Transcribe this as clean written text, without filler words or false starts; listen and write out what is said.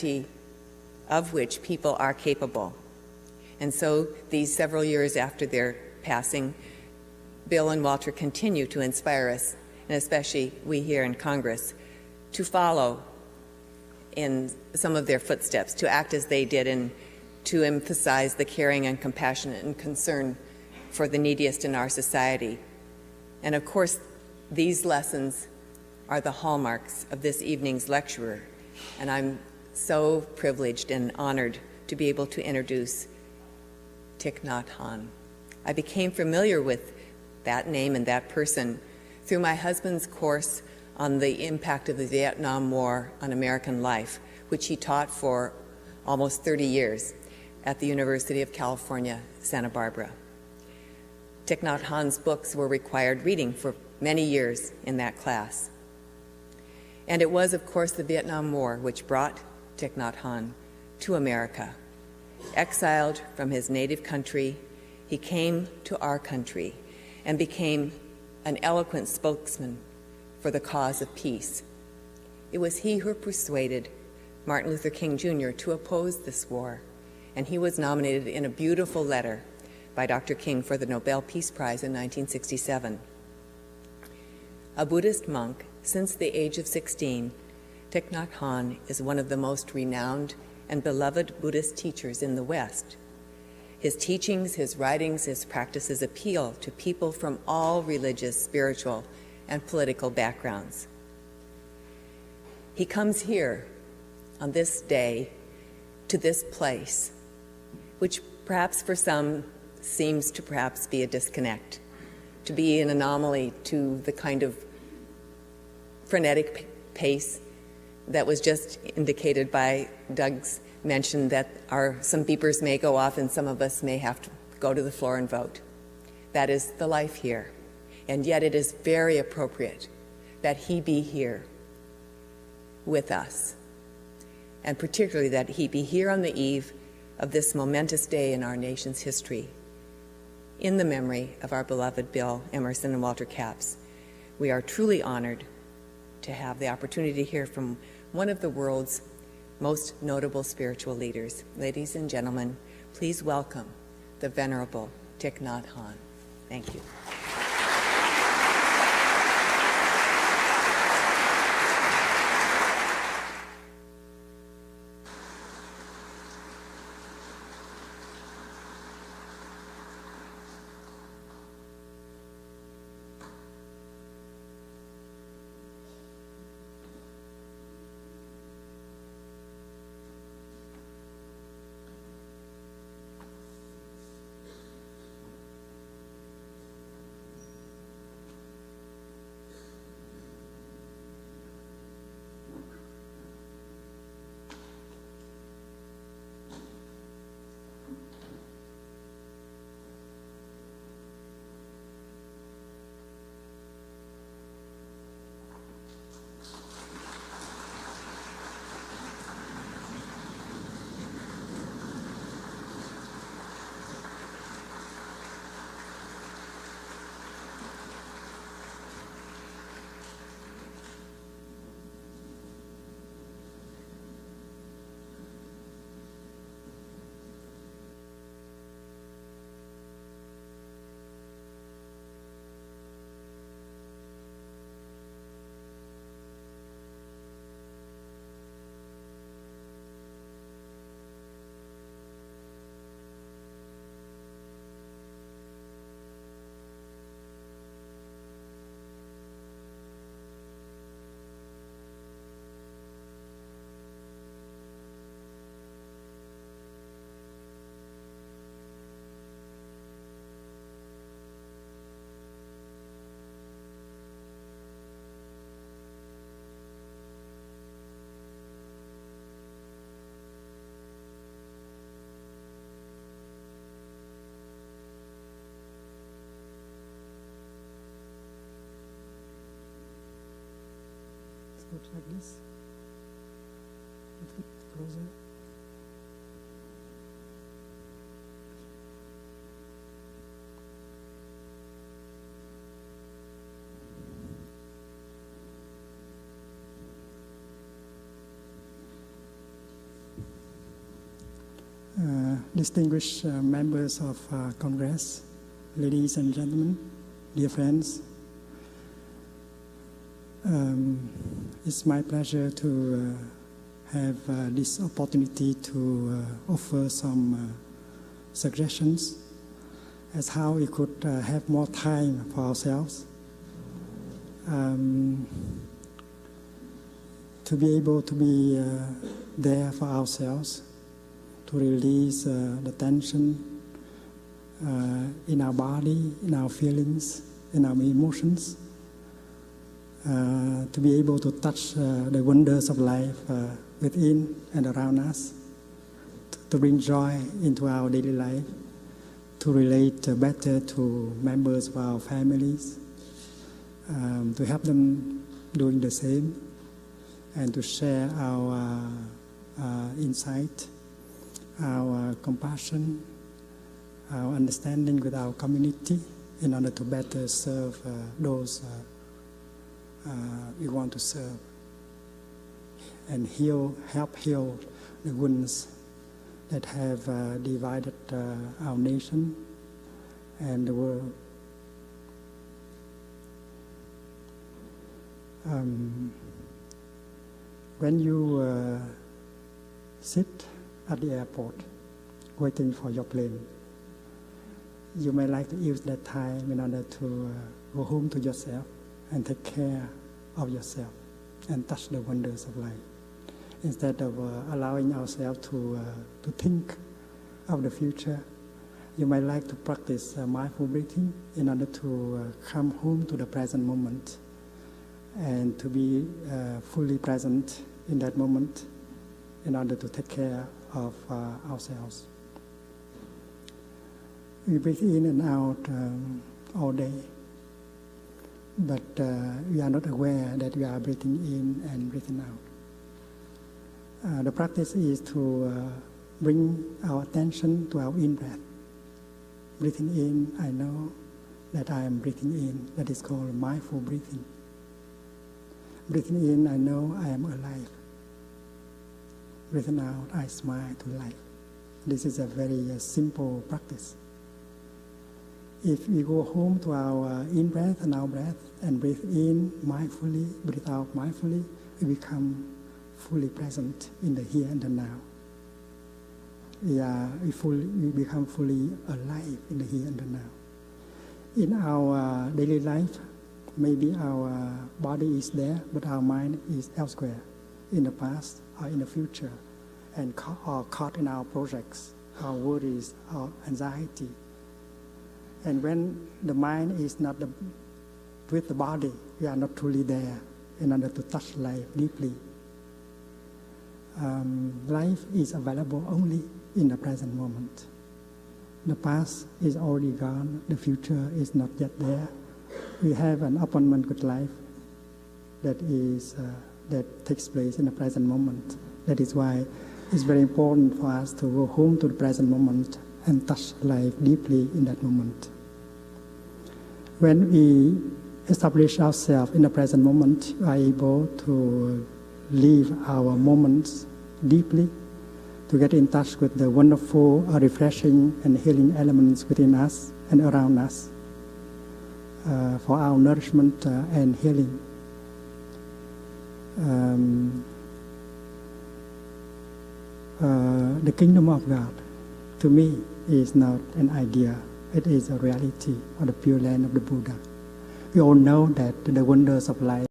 humanity of which people are capable. And so these several years after their passing, Bill and Walter continue to inspire us, and especially we here in Congress, to follow in some of their footsteps, to act as they did, and to emphasize the caring and compassion and concern for the neediest in our society. And of course, these lessons are the hallmarks of this evening's lecturer, and I'm so privileged and honored to be able to introduce Thich Nhat Hanh. I became familiar with that name and that person through my husband's course on the impact of the Vietnam War on American life, which he taught for almost 30 years at the University of California, Santa Barbara. Thich Nhat Hanh's books were required reading for many years in that class. And it was, of course, the Vietnam War which brought Thich Nhat Hanh to America. Exiled from his native country, he came to our country and became an eloquent spokesman for the cause of peace. It was he who persuaded Martin Luther King Jr. to oppose this war, and he was nominated in a beautiful letter by Dr. King for the Nobel Peace Prize in 1967. A Buddhist monk since the age of 16, Thich Nhat Hanh is one of the most renowned and beloved Buddhist teachers in the West. His teachings, his writings, his practices appeal to people from all religious, spiritual, and political backgrounds. He comes here on this day to this place, which perhaps for some seems to perhaps be a disconnect, to be an anomaly to the kind of frenetic pace that was just indicated by Doug's mention that some beepers may go off and some of us may have to go to the floor and vote. That is the life here. And yet it is very appropriate that he be here with us, and particularly that he be here on the eve of this momentous day in our nation's history, in the memory of our beloved Bill Emerson and Walter Capps. We are truly honored to have the opportunity to hear from one of the world's most notable spiritual leaders. Ladies and gentlemen, please welcome the Venerable Thich Nhat Hanh. Thank you. Looks like this. Closer. Distinguished members of Congress, ladies and gentlemen, dear friends, it's my pleasure to have this opportunity to offer some suggestions as how we could have more time for ourselves, to be able to be there for ourselves, to release the tension in our body, in our feelings, in our emotions, to be able to touch the wonders of life within and around us, to bring joy into our daily life, to relate better to members of our families, to help them doing the same, and to share our insight, our compassion, our understanding with our community in order to better serve those we want to serve, and help heal the wounds that have divided our nation and the world. When you sit at the airport waiting for your plane, you may like to use that time in order to go home to yourself and take care of yourself and touch the wonders of life, instead of allowing ourselves to think of the future. You might like to practice mindful breathing in order to come home to the present moment and to be fully present in that moment in order to take care of ourselves. We breathe in and out all day, but we are not aware that we are breathing in and breathing out. The practice is to bring our attention to our in-breath. Breathing in, I know that I am breathing in. That is called mindful breathing. Breathing in, I know I am alive. Breathing out, I smile to life. This is a very simple practice. If we go home to our in-breath and out-breath and breathe in mindfully, breathe out mindfully, we become fully present in the here and the now. We become fully alive in the here and the now. In our daily life, maybe our body is there, but our mind is elsewhere, in the past or in the future, and caught in our projects, our worries, our anxiety. And when the mind is not with the body, we are not truly there in order to touch life deeply. Life is available only in the present moment. The past is already gone. The future is not yet there. We have an appointment with life that takes place in the present moment. That is why it's very important for us to go home to the present moment and touch life deeply in that moment. When we establish ourselves in the present moment, we are able to live our moments deeply, to get in touch with the wonderful, refreshing and healing elements within us and around us for our nourishment and healing. The kingdom of God, to me, is not an idea. It is a reality of the pure land of the Buddha. We all know that the wonders of life